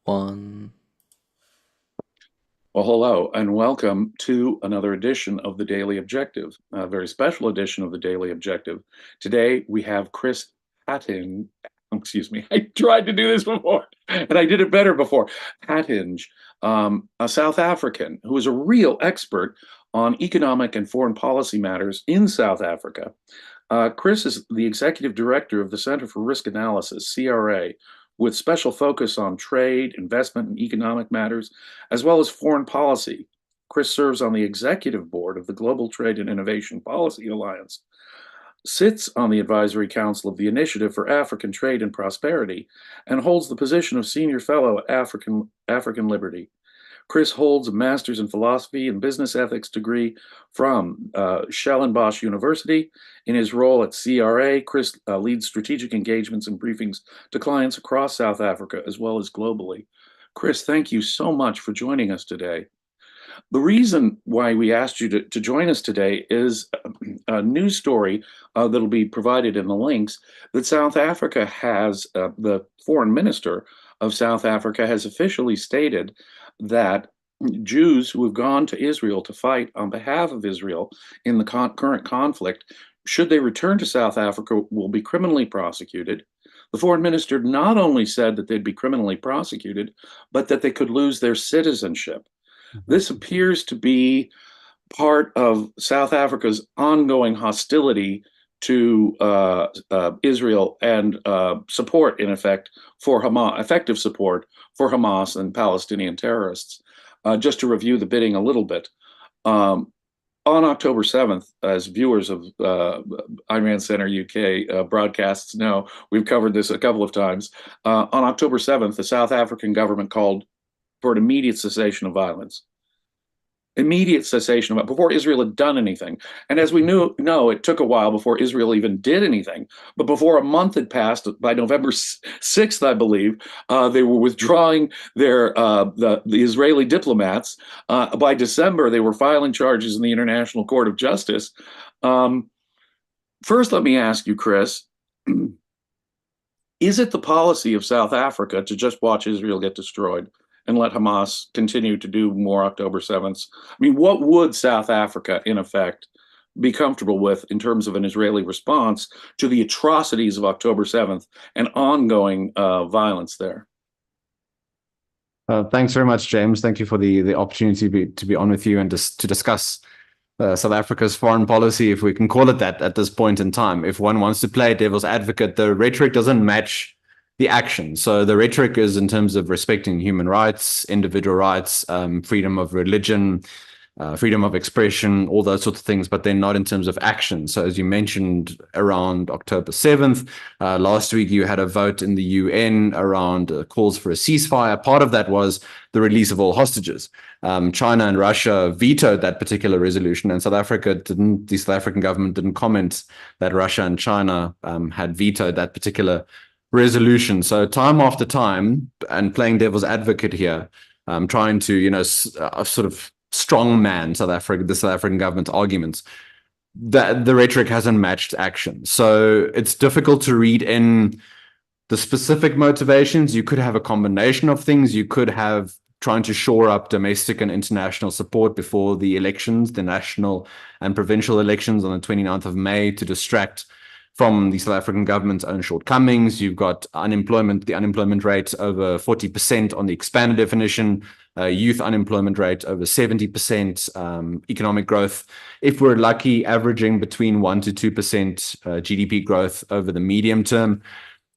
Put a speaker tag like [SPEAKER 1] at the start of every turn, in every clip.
[SPEAKER 1] One.
[SPEAKER 2] Well, hello, and welcome to another edition of the Daily Objective, a very special edition of the Daily Objective. Today we have Chris Hattingh. Excuse me, I tried to do this before, and I did it better before. Hattingh, a South African who is a real expert on economic and foreign policy matters in South Africa. Chris is the executive director of the Center for Risk Analysis, CRA, with special focus on trade, investment, and economic matters, as well as foreign policy. Chris serves on the executive board of the Global Trade and Innovation Policy Alliance, sits on the advisory council of the Initiative for African Trade and Prosperity, and holds the position of senior fellow at African Liberty. Chris holds a master's in philosophy and business ethics degree from Stellenbosch University. In his role at CRA, Chris leads strategic engagements and briefings to clients across South Africa as well as globally. Chris, thank you so much for joining us today. The reason why we asked you to join us today is a news story that'll be provided in the links that South Africa has, the foreign minister of South Africa has officially stated that Jews who have gone to Israel to fight on behalf of Israel in the current conflict, should they return to South Africa, will be criminally prosecuted. The foreign minister not only said that they'd be criminally prosecuted, but that they could lose their citizenship. This appears to be part of South Africa's ongoing hostility to Israel and support, in effect, for Hamas, effective support for Hamas and Palestinian terrorists. Just to review the bidding a little bit, on October 7th, as viewers of Ayn Rand Center UK broadcasts know, we've covered this a couple of times. On October 7th, the South African government called for an immediate cessation of violence. Immediate cessation of before Israel had done anything. And as we know, it took a while before Israel even did anything. But before a month had passed, by November 6th, I believe, they were withdrawing their the Israeli diplomats. By December, they were filing charges in the International Court of Justice. First, let me ask you, Chris, is it the policy of South Africa to just watch Israel get destroyed and let Hamas continue to do more October 7th? I mean, what would South Africa, in effect, be comfortable with in terms of an Israeli response to the atrocities of October 7th and ongoing violence there?
[SPEAKER 3] Thanks very much, James. Thank you for the opportunity to be on with you and to discuss South Africa's foreign policy, if we can call it that, at this point in time. If one wants to play devil's advocate, the rhetoric doesn't match the action. So the rhetoric is in terms of respecting human rights, individual rights, freedom of religion, freedom of expression, all those sorts of things, but they're not in terms of action. So as you mentioned, around October 7th, last week you had a vote in the UN around calls for a ceasefire. Part of that was the release of all hostages. China and Russia vetoed that particular resolution, and the South African government didn't comment that Russia and China had vetoed that particular resolution. So time after time, and playing devil's advocate here, trying to, sort of strongman the South African government's arguments, that the rhetoric hasn't matched action. So it's difficult to read in the specific motivations. You could have a combination of things. You could have trying to shore up domestic and international support before the elections, the national and provincial elections on the 29th of May, to distract from the South African government's own shortcomings. You've got the unemployment rate over 40% on the expanded definition, youth unemployment rate over 70%, economic growth, if we're lucky, averaging between 1% to 2% GDP growth over the medium term.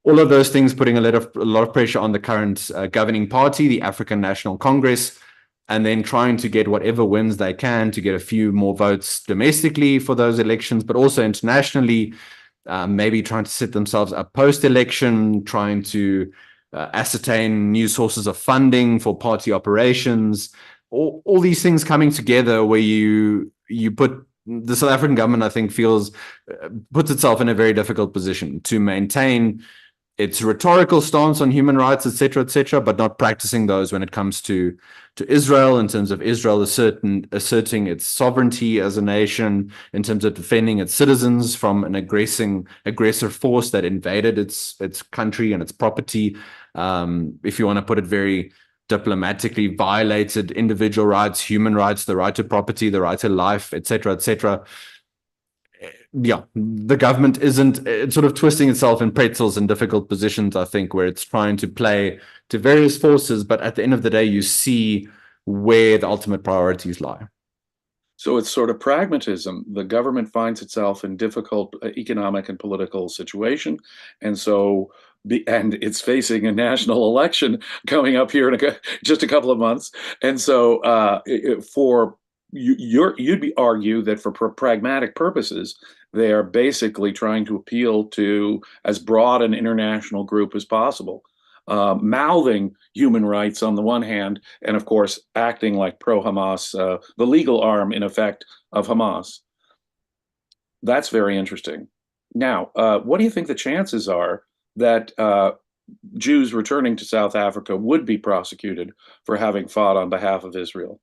[SPEAKER 3] All of those things putting a lot of pressure on the current governing party, the African National Congress, and then trying to get whatever wins they can to get a few more votes domestically for those elections, but also internationally. Maybe trying to set themselves up post-election, trying to ascertain new sources of funding for party operations, all these things coming together where you put the South African government, I think, puts itself in a very difficult position to maintain its rhetorical stance on human rights, etc., but not practicing those when it comes to Israel, in terms of Israel asserting its sovereignty as a nation, in terms of defending its citizens from an aggressive force that invaded its country and its property, if you want to put it very diplomatically, violated individual rights, human rights, the right to property, the right to life, etc., etc. Yeah, the government isn't, it's sort of twisting itself in pretzels in difficult positions, I think, where it's trying to play to various forces, but at the end of the day, you see where the ultimate priorities lie.
[SPEAKER 2] So it's sort of pragmatism. The government finds itself in difficult economic and political situation, and so and it's facing a national election coming up here in just a couple of months, and so for you'd be argue that for pragmatic purposes, they are basically trying to appeal to as broad an international group as possible, mouthing human rights on the one hand, and of course, acting like pro-Hamas, the legal arm, in effect, of Hamas. That's very interesting. Now, what do you think the chances are that Jews returning to South Africa would be prosecuted for having fought on behalf of Israel?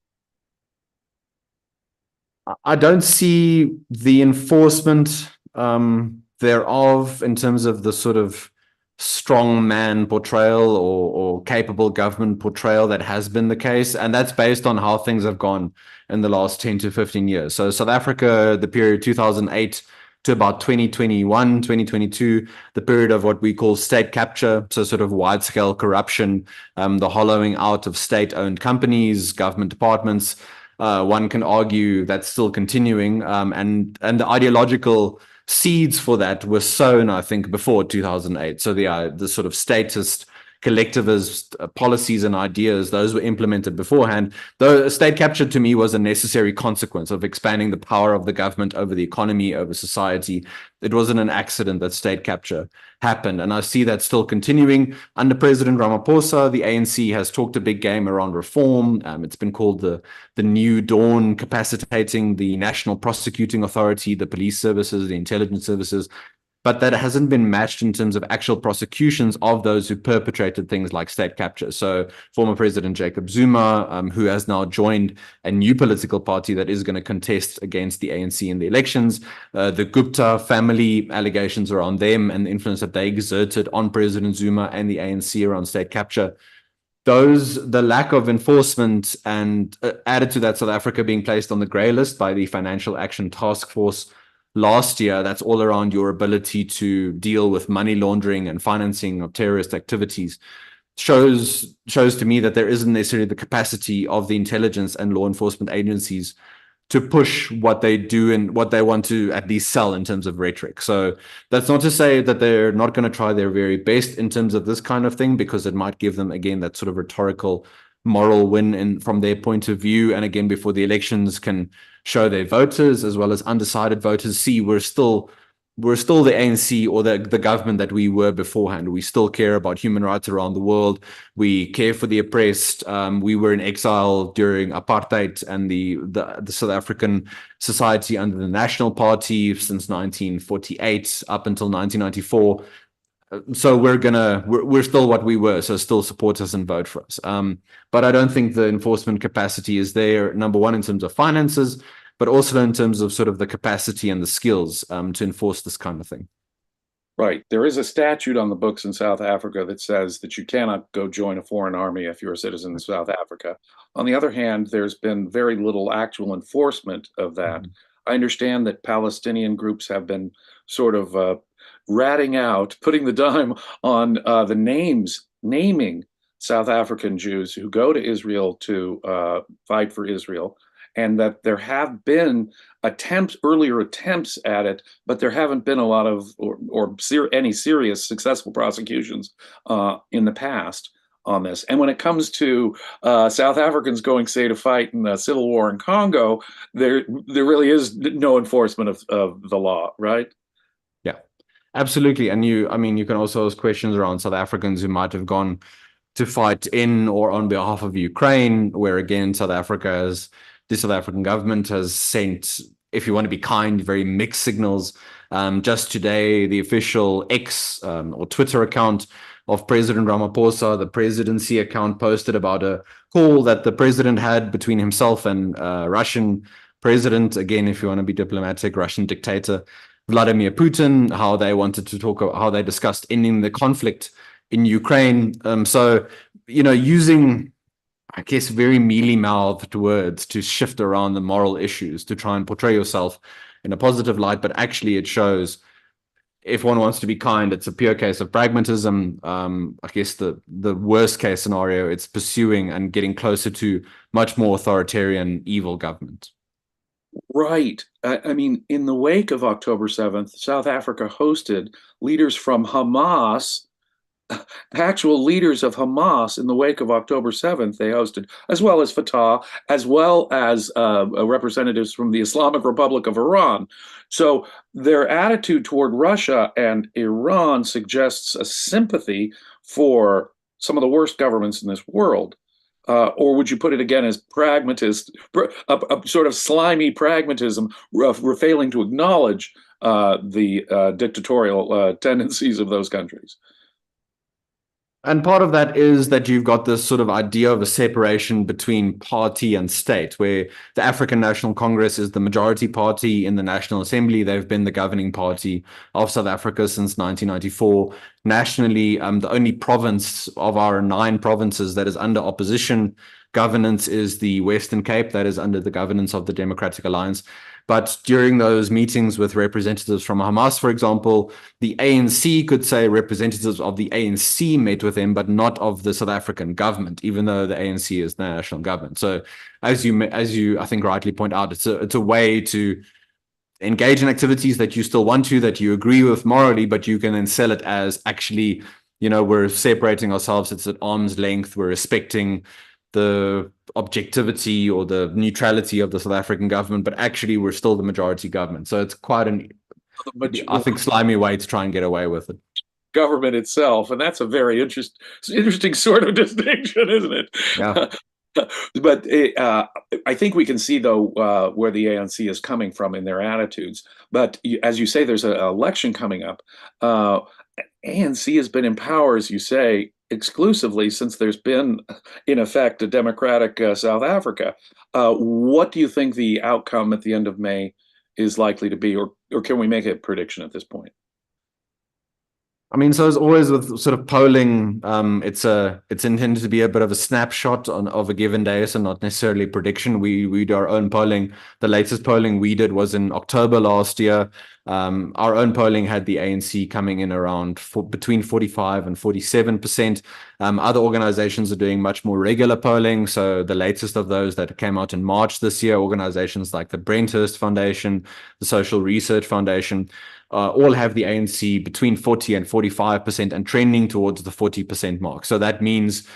[SPEAKER 3] I don't see the enforcement thereof in terms of the sort of strong man portrayal or capable government portrayal that has been the case. And that's based on how things have gone in the last 10 to 15 years. So South Africa, the period 2008 to about 2021, 2022, the period of what we call state capture, so sort of wide-scale corruption, the hollowing out of state-owned companies, government departments. One can argue that's still continuing, and the ideological seeds for that were sown, I think, before 2008. So the sort of statist, collectivist policies and ideas, those were implemented beforehand. Though state capture to me was a necessary consequence of expanding the power of the government over the economy, over society. It wasn't an accident that state capture happened. And I see that still continuing. Under President Ramaphosa, the ANC has talked a big game around reform. It's been called the New Dawn, capacitating the National Prosecuting Authority, the police services, the intelligence services. But that hasn't been matched in terms of actual prosecutions of those who perpetrated things like state capture. So former President Jacob Zuma, who has now joined a new political party that is going to contest against the ANC in the elections, the Gupta family, allegations around them and the influence that they exerted on President Zuma and the ANC around state capture. The lack of enforcement and added to that, South Africa being placed on the grey list by the Financial Action Task Force last year, that's all around your ability to deal with money laundering and financing of terrorist activities, shows to me that there isn't necessarily the capacity of the intelligence and law enforcement agencies to push what they do and what they want to at least sell in terms of rhetoric. So that's not to say that they're not going to try their very best in terms of this kind of thing, because it might give them, again, that sort of rhetorical moral win from their point of view. And again, before the elections can show their voters as well as undecided voters, see we're still the ANC or the government that we were beforehand. We still care about human rights around the world. We care for the oppressed. We were in exile during apartheid and the South African society under the National Party since 1948 up until 1994. So we're still what we were, so still support us and vote for us. But I don't think the enforcement capacity is there, number one, in terms of finances, but also in terms of sort of the capacity and the skills to enforce this kind of thing.
[SPEAKER 2] Right. There is a statute on the books in South Africa that says that you cannot go join a foreign army if you're a citizen of South Africa. On the other hand, there's been very little actual enforcement of that. Mm-hmm. I understand that Palestinian groups have been sort of ratting out, putting the dime on the naming South African Jews who go to Israel to fight for Israel, and that there have been earlier attempts at it, but there haven't been a lot of any serious successful prosecutions in the past on this. And when it comes to South Africans going, say, to fight in the civil war in Congo, there really is no enforcement of the law, right?
[SPEAKER 3] Yeah, absolutely. And you can also ask questions around South Africans who might have gone to fight in or on behalf of Ukraine, where again, the South African government has sent, if you want to be kind, very mixed signals. Just today, the official X or Twitter account of President Ramaphosa, the presidency account, posted about a call that the president had between himself and Russian president, again, if you want to be diplomatic, Russian dictator Vladimir Putin, how they wanted to talk about how they discussed ending the conflict in Ukraine. So, using, I guess, very mealy-mouthed words to shift around the moral issues to try and portray yourself in a positive light, but actually it shows, if one wants to be kind, it's a pure case of pragmatism. I guess the worst case scenario, it's pursuing and getting closer to much more authoritarian, evil government.
[SPEAKER 2] Right. I mean, in the wake of October 7th, South Africa hosted leaders from Hamas, actual leaders of Hamas in the wake of October 7th. They hosted, as well as Fatah, as well as representatives from the Islamic Republic of Iran. So their attitude toward Russia and Iran suggests a sympathy for some of the worst governments in this world. Or would you put it again as pragmatist, a sort of slimy pragmatism, failing to acknowledge the dictatorial tendencies of those countries?
[SPEAKER 3] And part of that is that you've got this sort of idea of a separation between party and state, where the African National Congress is the majority party in the National Assembly. They've been the governing party of South Africa since 1994. Nationally, the only province of our 9 provinces that is under opposition governance is the Western Cape, that is under the governance of the Democratic Alliance. But during those meetings with representatives from Hamas, for example, the ANC could say representatives of the ANC met with them, but not of the South African government, even though the ANC is the national government. So as you I think rightly point out, it's a way to engage in activities that you still want to, that you agree with morally, but you can then sell it as actually, we're separating ourselves. It's at arm's length. We're respecting the objectivity or the neutrality of the South African government, but actually we're still the majority government. So it's quite I think, slimy way to try and get away with it.
[SPEAKER 2] Government itself, and that's a very interesting sort of distinction, isn't it?
[SPEAKER 3] Yeah.
[SPEAKER 2] But I think we can see, though, where the ANC is coming from in their attitudes. But as you say, there's an election coming up. ANC has been in power, as you say, exclusively since there's been, in effect, a democratic South Africa. What do you think the outcome at the end of May is likely to be, or can we make a prediction at this point?
[SPEAKER 3] I mean, so as always with sort of polling, it's intended to be a bit of a snapshot of a given day, so not necessarily prediction. We do our own polling. The latest polling we did was in October last year. Our own polling had the ANC coming in around between 45 and 47%. Other organizations are doing much more regular polling. So the latest of those that came out in March this year, organizations like the Brenthurst Foundation, the Social Research Foundation, all have the ANC between 40 and 45% and trending towards the 40% mark. So that means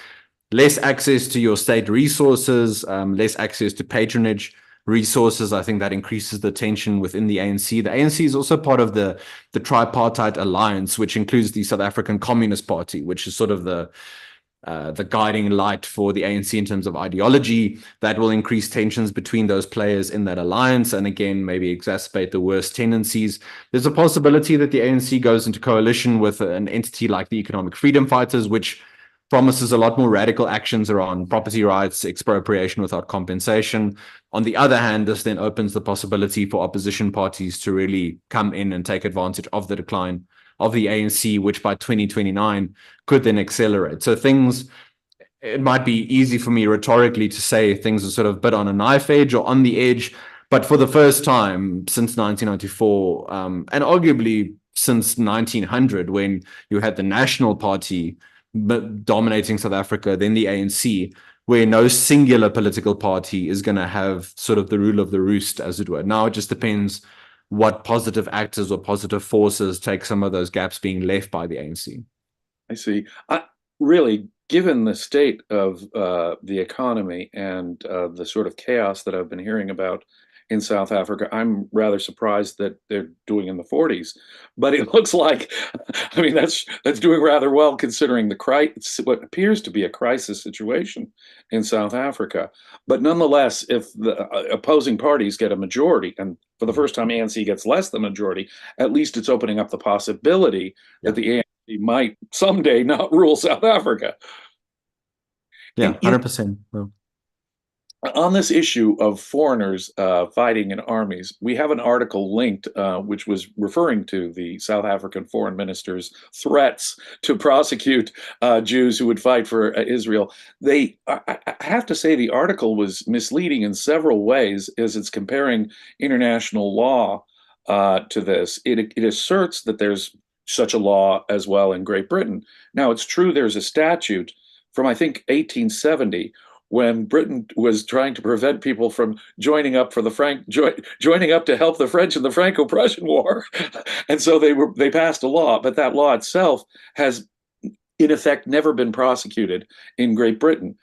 [SPEAKER 3] less access to your state resources, less access to patronage resources. I think that increases the tension within the ANC. The ANC is also part of the tripartite alliance, which includes the South African Communist Party, which is sort of the guiding light for the ANC in terms of ideology. That will increase tensions between those players in that alliance and again maybe exacerbate the worst tendencies. There's a possibility that the ANC goes into coalition with an entity like the Economic Freedom Fighters, which promises a lot more radical actions around property rights, expropriation without compensation. On the other hand, this then opens the possibility for opposition parties to really come in and take advantage of the decline of the ANC, which by 2029 could then accelerate. So it might be easy for me rhetorically to say things are sort of a bit on a knife edge or on the edge, but for the first time since 1994, and arguably since 1900, when you had the National Party dominating South Africa, then the ANC, where no singular political party is going to have sort of the rule of the roost, as it were. Now it just depends what positive actors or positive forces take some of those gaps being left by the ANC.
[SPEAKER 2] I see. Really, given the state of the economy and the sort of chaos that I've been hearing about in South Africa, I'm rather surprised that they're doing in the 40s. But it looks like, I mean, that's doing rather well considering what appears to be a crisis situation in South Africa. But nonetheless, if the opposing parties get a majority, and for the first time ANC gets less than majority, at least it's opening up the possibility that the ANC might someday not rule South Africa.
[SPEAKER 3] Yeah, 100%.
[SPEAKER 2] On this issue of foreigners fighting in armies, we have an article linked, which was referring to the South African foreign minister's threats to prosecute Jews who would fight for Israel. I have to say, the article was misleading in several ways, as it's comparing international law to this. It asserts that there's such a law as well in Great Britain. Now, it's true there's a statute from, I think, 1870 when Britain was trying to prevent people from joining up for the joining up to help the French in the Franco-Prussian War, and so they passed a law. But that law itself has, in effect, never been prosecuted in Great Britain.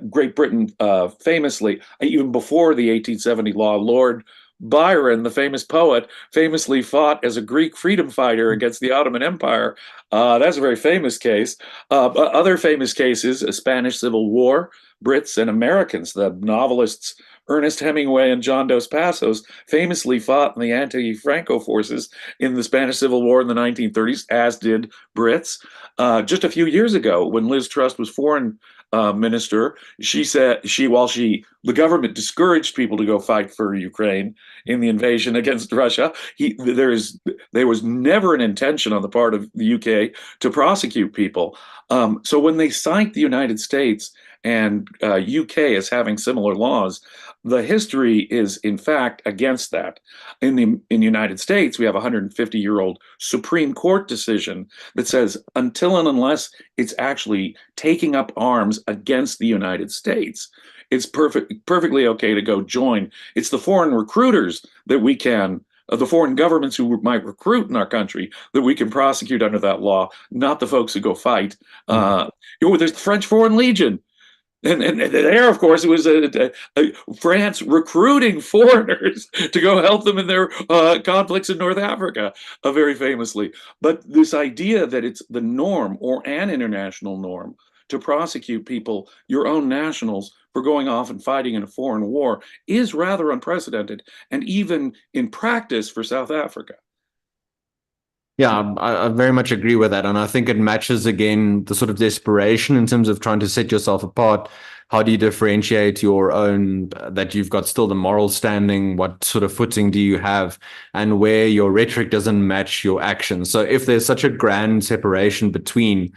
[SPEAKER 2] Great Britain famously, even before the 1870 law, Lord Byron, the famous poet, famously fought as a Greek freedom fighter against the Ottoman Empire. That's a very famous case. Other famous cases, a Spanish Civil War, Brits and Americans, the novelists Ernest Hemingway and John Dos Passos famously fought in the anti-Franco forces in the Spanish Civil War in the 1930s, as did Brits. Just a few years ago, when Liz Truss was foreign minister, she said the government discouraged people to go fight for Ukraine in the invasion against Russia. There was never an intention on the part of the UK to prosecute people. So when they cite the United States and UK as having similar laws, the history is in fact against that. In the United States, we have a 150-year-old Supreme Court decision that says until and unless it's actually taking up arms against the United States, it's perfectly okay to go join. It's the foreign recruiters that we can, the foreign governments who might recruit in our country, that we can prosecute under that law, not the folks who go fight. There's the French Foreign Legion. And there, of course, it was France recruiting foreigners to go help them in their conflicts in North Africa, very famously. But this idea that it's the norm or an international norm to prosecute people, your own nationals, for going off and fighting in a foreign war is rather unprecedented, and even in practice for South Africa.
[SPEAKER 3] Yeah, I very much agree with that. And I think it matches again the sort of desperation in terms of trying to set yourself apart. How do you differentiate your own, that you've got still the moral standing? What sort of footing do you have? And where your rhetoric doesn't match your actions. So if there's such a grand separation between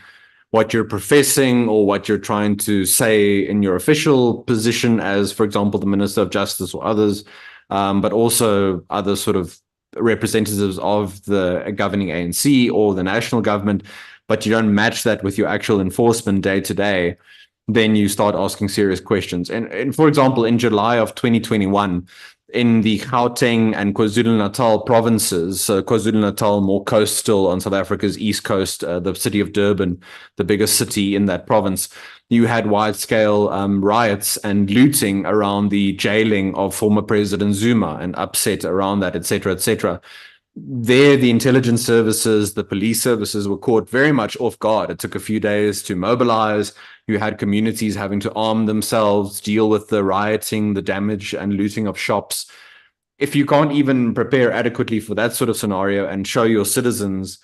[SPEAKER 3] what you're professing or what you're trying to say in your official position as, for example, the Minister of Justice or others, but also other sort of representatives of the governing ANC or the national government, but you don't match that with your actual enforcement day to day, then you start asking serious questions. And for example, in July of 2021, in the Gauteng and KwaZulu-Natal provinces, so KwaZulu-Natal more coastal on South Africa's east coast, the city of Durban, the biggest city in that province, you had wide-scale riots and looting around the jailing of former President Zuma and upset around that, etc., etc. There, the intelligence services, the police services were caught very much off guard. It took a few days to mobilize. You had communities having to arm themselves, deal with the rioting, the damage and looting of shops. If you can't even prepare adequately for that sort of scenario and show your citizens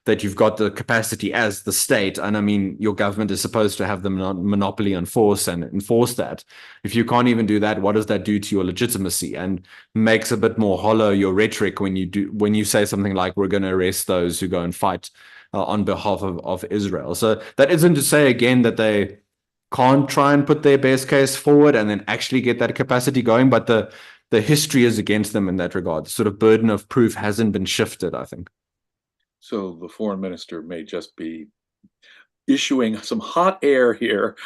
[SPEAKER 3] that you've got the capacity as the state, and I mean, your government is supposed to have the monopoly on force and enforce that. If you can't even do that, what does that do to your legitimacy? And makes a bit more hollow your rhetoric when you say something like, we're going to arrest those who go and fight on behalf of Israel. So that isn't to say, again, that they can't try and put their best case forward and then actually get that capacity going, but the history is against them in that regard. The sort of burden of proof hasn't been shifted, I think.
[SPEAKER 2] So the foreign minister may just be issuing some hot air here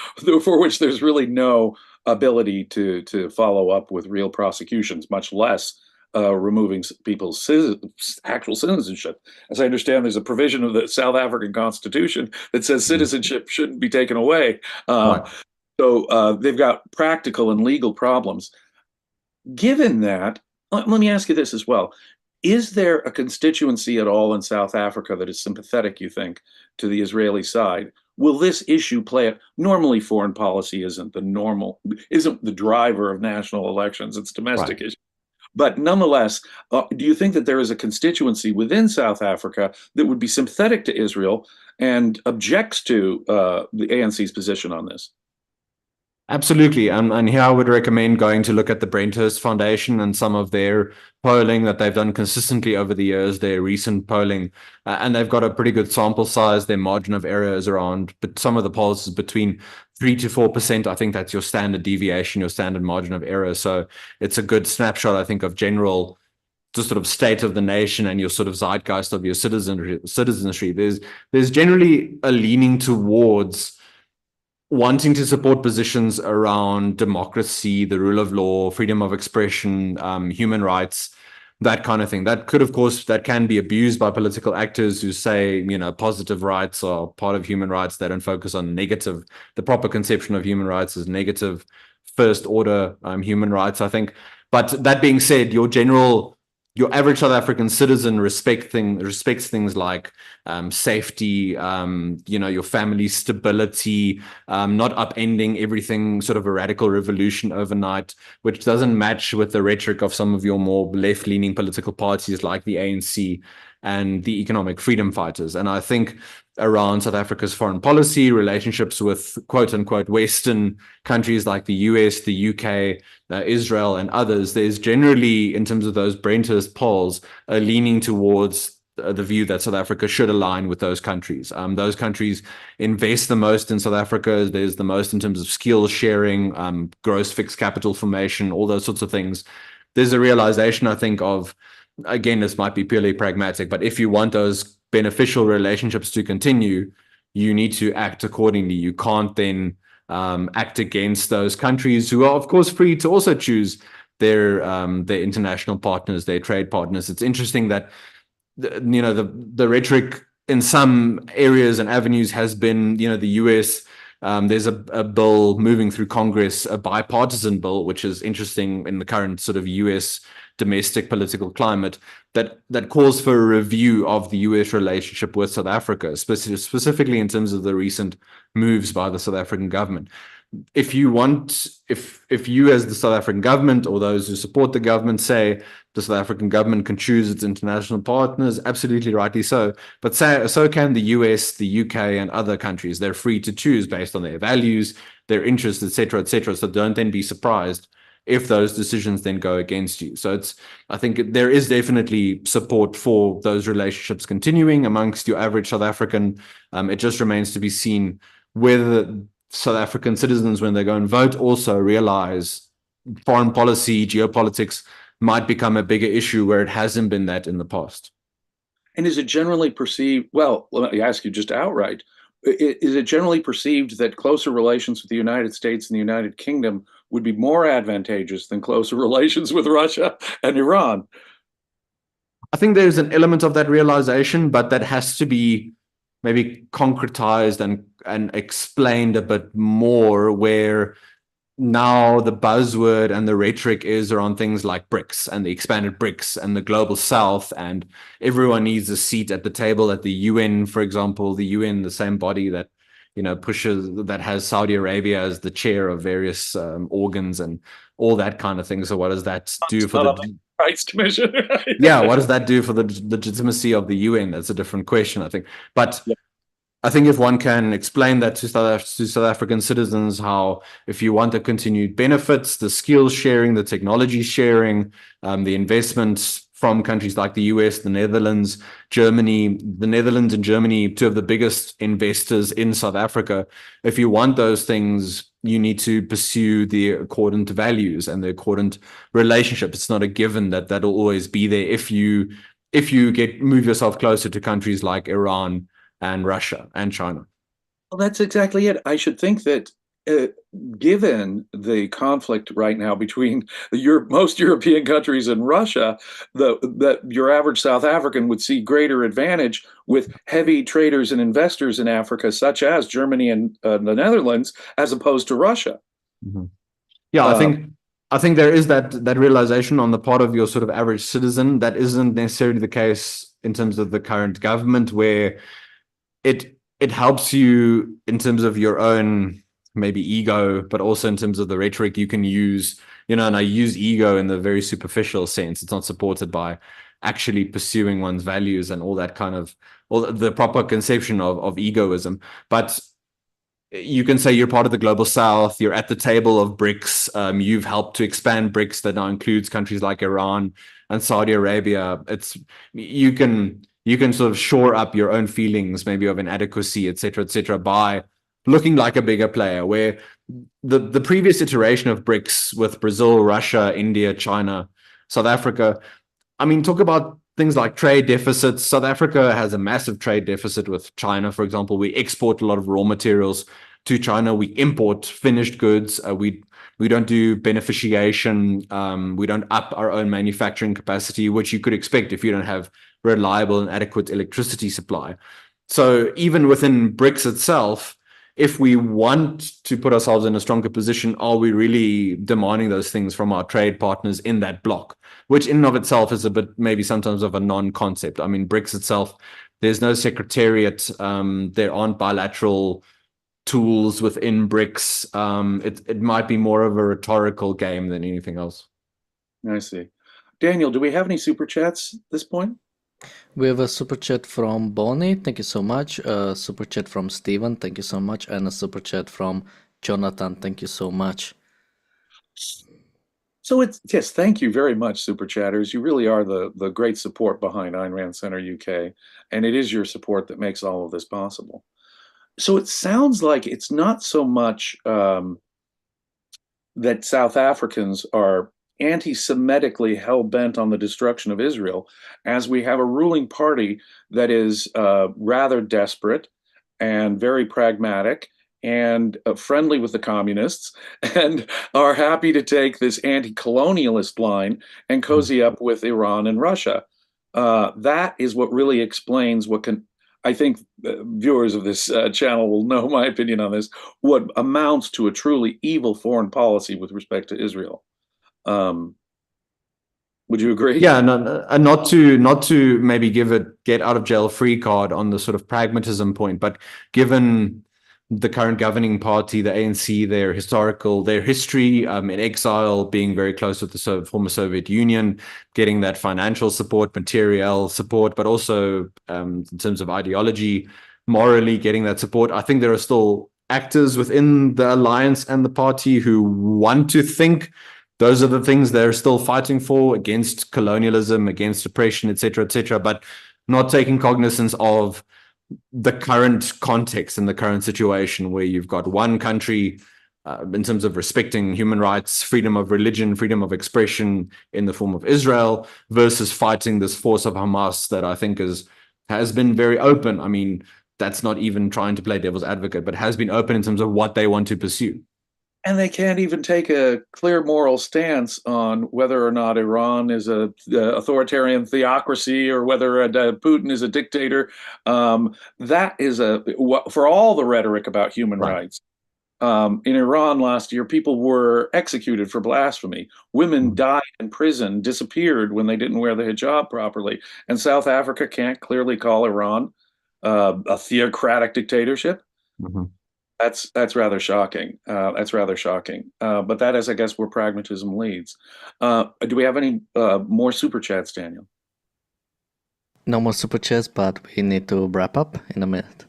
[SPEAKER 2] for which there's really no ability to follow up with real prosecutions, much less removing people's actual citizenship. As I understand, there's a provision of the South African Constitution that says citizenship shouldn't be taken away.
[SPEAKER 3] Right.
[SPEAKER 2] So they've got practical and legal problems. Given that, let me ask you this as well. Is there a constituency at all in South Africa that is sympathetic, you think, to the Israeli side? Will this issue play it? Normally, foreign policy isn't the driver of national elections. It's domestic issue. But nonetheless, do you think that there is a constituency within South Africa that would be sympathetic to Israel and objects to the ANC's position on this?
[SPEAKER 3] Absolutely. And here I would recommend going to look at the Brenthurst Foundation and some of their polling that they've done consistently over the years, their recent polling. And they've got a pretty good sample size. Their margin of error is around, but some of the polls is between 3 to 4%. I think that's your standard deviation, your standard margin of error. So it's a good snapshot, I think, of general just sort of state of the nation and your sort of zeitgeist of your citizenry. There's generally a leaning towards wanting to support positions around democracy, the rule of law, freedom of expression, human rights, that kind of thing. That could, of course, that can be abused by political actors who say, positive rights are part of human rights. They don't focus on negative. The proper conception of human rights is negative, first order human rights, I think. But that being said, your average South African citizen respects things like safety, your family stability, not upending everything, sort of a radical revolution overnight, which doesn't match with the rhetoric of some of your more left-leaning political parties like the ANC and the economic freedom fighters. And I think around South Africa's foreign policy, relationships with quote unquote Western countries like the US, the UK, Israel, and others, there's generally, in terms of those Brenthurst polls, a leaning towards the view that South Africa should align with those countries. Those countries invest the most in South Africa. There's the most in terms of skills sharing, gross fixed capital formation, all those sorts of things. There's a realization, I think, of, again, this might be purely pragmatic, but if you want those beneficial relationships to continue, you need to act accordingly. You can't then act against those countries who are, of course, free to also choose their international partners, their trade partners. It's interesting that the rhetoric in some areas and avenues has been, the US. There's a bill moving through Congress, a bipartisan bill, which is interesting in the current sort of US domestic political climate, that calls for a review of the US relationship with South Africa, specifically in terms of the recent moves by the South African government. If you as the South African government or those who support the government say the South African government can choose its international partners, absolutely rightly so. But so can the US, the UK, and other countries. They're free to choose based on their values, their interests, etc., etc. So don't then be surprised if those decisions then go against you. So I think there is definitely support for those relationships continuing amongst your average South African. It just remains to be seen whether South African citizens, when they go and vote, also realize foreign policy, geopolitics might become a bigger issue where it hasn't been that in the past.
[SPEAKER 2] And is it generally perceived, well, let me ask you just outright, is it generally perceived that closer relations with the United States and the United Kingdom would be more advantageous than closer relations with Russia and Iran?
[SPEAKER 3] I think there's an element of that realization, but that has to be maybe concretized and explained a bit more, where now the buzzword and the rhetoric is around things like BRICS and the expanded BRICS and the global south, and everyone needs a seat at the table at the UN, for example. The UN, the same body that that has Saudi Arabia as the chair of various organs and all that kind of thing. So what does that do for the
[SPEAKER 2] Rights Commission?
[SPEAKER 3] yeah, what does that do for the legitimacy of the UN? That's a different question, I think. But yeah, I think if one can explain that to South African citizens, how if you want the continued benefits, the skills sharing, the technology sharing, the investments from countries like the US, the Netherlands, Germany, and Germany, two of the biggest investors in South Africa. If you want those things, you need to pursue the accordant values and the accordant relationship. It's not a given that that'll always be there if you move yourself closer to countries like Iran and Russia and China.
[SPEAKER 2] Well, that's exactly it. I should think that given the conflict right now between most European countries and Russia, that your average South African would see greater advantage with heavy traders and investors in Africa, such as Germany and the Netherlands, as opposed to Russia.
[SPEAKER 3] Mm-hmm. Yeah, I think there is that realization on the part of your sort of average citizen. That isn't necessarily the case in terms of the current government, where it helps you in terms of your own maybe ego, but also in terms of the rhetoric you can use, and I use ego in the very superficial sense. It's not supported by actually pursuing one's values and all that kind of, all the proper conception of egoism. But you can say you're part of the global south, you're at the table of BRICS, you've helped to expand BRICS that now includes countries like Iran and Saudi Arabia. You can sort of shore up your own feelings, maybe of inadequacy, et cetera, by looking like a bigger player, where the previous iteration of BRICS with Brazil, Russia, India, China, South Africa, I mean, talk about things like trade deficits. South Africa has a massive trade deficit with China, for example. We export a lot of raw materials to China. We import finished goods. We don't do beneficiation. We don't up our own manufacturing capacity, which you could expect if you don't have reliable and adequate electricity supply. So even within BRICS itself, if we want to put ourselves in a stronger position, are we really demanding those things from our trade partners in that bloc? Which in and of itself is a bit maybe sometimes of a non-concept. I mean, BRICS itself, there's no secretariat. There aren't bilateral tools within BRICS. It might be more of a rhetorical game than anything else.
[SPEAKER 2] I see. Daniel, do we have any super chats at this point?
[SPEAKER 1] We have a super chat from Bonnie, thank you so much. A super chat from Steven, thank you so much. And a super chat from Jonathan, thank you so much.
[SPEAKER 2] So yes, thank you very much, super chatters. You really are the great support behind Ayn Rand Center UK, and it is your support that makes all of this possible. So it sounds like it's not so much that South Africans are anti-Semitically hell-bent on the destruction of Israel, as we have a ruling party that is rather desperate and very pragmatic and friendly with the communists, and are happy to take this anti-colonialist line and cozy up with Iran and Russia. That is what really explains what can, I think viewers of this channel will know my opinion on this, what amounts to a truly evil foreign policy with respect to Israel. Would you agree?
[SPEAKER 3] Yeah, not to maybe give a get out of jail free card on the sort of pragmatism point, but given the current governing party, the ANC, their history in exile, being very close with the former Soviet Union, getting that financial support, material support, but also in terms of ideology, morally getting that support. I think there are still actors within the alliance and the party who want to think those are the things they're still fighting for, against colonialism, against oppression, et cetera, but not taking cognizance of the current context and the current situation where you've got one country in terms of respecting human rights, freedom of religion, freedom of expression in the form of Israel, versus fighting this force of Hamas that I think has been very open. I mean, that's not even trying to play devil's advocate, but has been open in terms of what they want to pursue.
[SPEAKER 2] And they can't even take a clear moral stance on whether or not Iran is a authoritarian theocracy or whether Putin is a dictator. That is for all the rhetoric about human rights. In Iran last year, people were executed for blasphemy. Women died in prison, disappeared when they didn't wear the hijab properly. And South Africa can't clearly call Iran a theocratic dictatorship. That's rather shocking. But that is, I guess, where pragmatism leads. Do we have any more super chats, Daniel?
[SPEAKER 1] No more super chats, but we need to wrap up in a minute.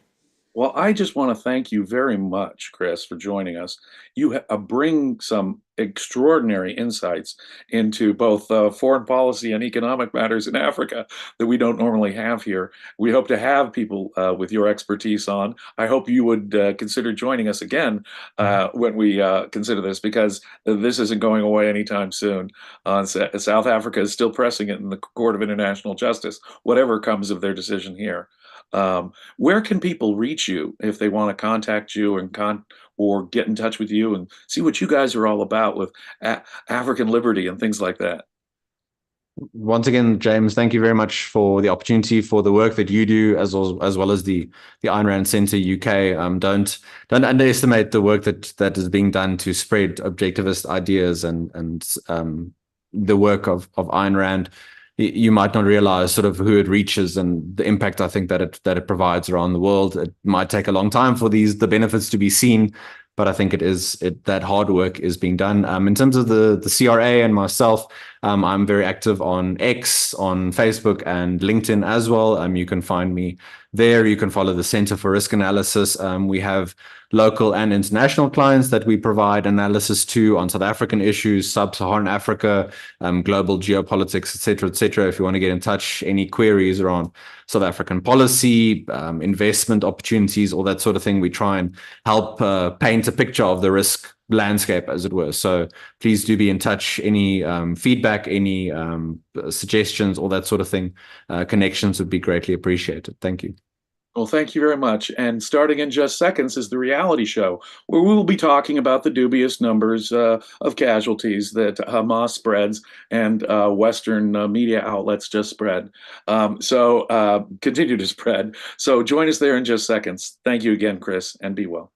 [SPEAKER 2] Well, I just want to thank you very much, Chris, for joining us. You bring some extraordinary insights into both foreign policy and economic matters in Africa that we don't normally have here. We hope to have people with your expertise on. I hope you would consider joining us again when we consider this, because this isn't going away anytime soon. South Africa is still pressing it in the Court of International Justice, whatever comes of their decision here. Where can people reach you if they want to contact you or get in touch with you and see what you guys are all about with African liberty and things like that?
[SPEAKER 3] Once again, James, thank you very much for the opportunity, for the work that you do, as well as the Ayn Rand Center UK. Don't underestimate the work that is being done to spread objectivist ideas and the work of Ayn Rand. You might not realize sort of who it reaches and the impact I think that it provides around the world. It might take a long time for the benefits to be seen, but I think that hard work is being done. In terms of the CRA and myself, I'm very active on X, on Facebook, and LinkedIn as well. You can find me there. You can follow the Center for Risk Analysis. We have local and international clients that we provide analysis to on South African issues, sub-Saharan Africa, global geopolitics, et cetera, if you want to get in touch, any queries around South African policy, investment opportunities, all that sort of thing. We try and help paint a picture of the risk landscape, as it were. So please do be in touch. Any feedback, any suggestions, all that sort of thing, connections would be greatly appreciated. Thank you.
[SPEAKER 2] Well, thank you very much. And starting in just seconds is the reality show, where we will be talking about the dubious numbers of casualties that Hamas spreads and Western media outlets just spread. So continue to spread. So join us there in just seconds. Thank you again, Chris, and be well.